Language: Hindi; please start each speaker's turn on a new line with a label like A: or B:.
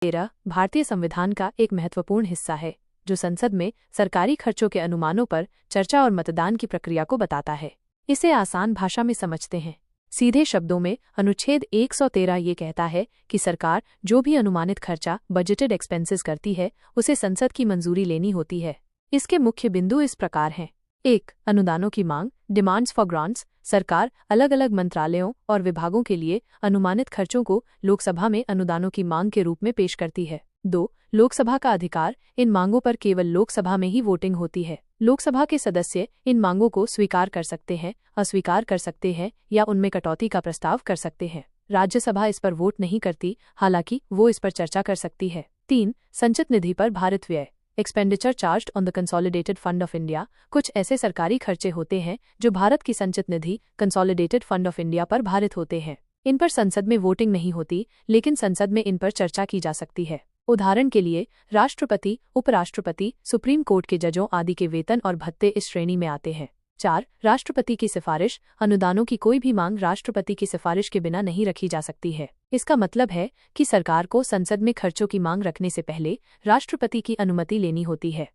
A: 13 भारतीय संविधान का एक महत्वपूर्ण हिस्सा है जो संसद में सरकारी खर्चों के अनुमानों पर चर्चा और मतदान की प्रक्रिया को बताता है। इसे आसान भाषा में समझते हैं। सीधे शब्दों में अनुच्छेद 113 ये कहता है कि सरकार जो भी अनुमानित खर्चा बजटेड एक्सपेंसेस करती है उसे संसद की मंजूरी लेनी होती है। इसके मुख्य बिंदु इस प्रकार हैं। 1. अनुदानों की मांग, डिमांड्स फॉर ग्रांट्स। सरकार अलग अलग मंत्रालयों और विभागों के लिए अनुमानित खर्चों को लोकसभा में अनुदानों की मांग के रूप में पेश करती है। 2. लोकसभा का अधिकार। इन मांगों पर केवल लोकसभा में ही वोटिंग होती है। लोकसभा के सदस्य इन मांगों को स्वीकार कर सकते हैं, अस्वीकार कर सकते हैं या उनमें कटौती का प्रस्ताव कर सकते हैं। राज्यसभा इस पर वोट नहीं करती, हालांकि वो इस पर चर्चा कर सकती है। 3. संचित निधि पर भारित व्यय। Expenditure charged on the consolidated fund of India. कुछ ऐसे सरकारी खर्चे होते हैं जो भारत की संचित निधि कंसोलिडेटेड फंड ऑफ इंडिया पर भारित होते हैं। इन पर संसद में वोटिंग नहीं होती, लेकिन संसद में इन पर चर्चा की जा सकती है। उदाहरण के लिए राष्ट्रपति, उपराष्ट्रपति, सुप्रीम कोर्ट के जजों आदि के वेतन और भत्ते इस श्रेणी में आते हैं। 4. राष्ट्रपति की सिफारिश। अनुदानों की कोई भी मांग राष्ट्रपति की सिफारिश के बिना नहीं रखी जा सकती है। इसका मतलब है कि सरकार को संसद में खर्चों की मांग रखने से पहले राष्ट्रपति की अनुमति लेनी होती है।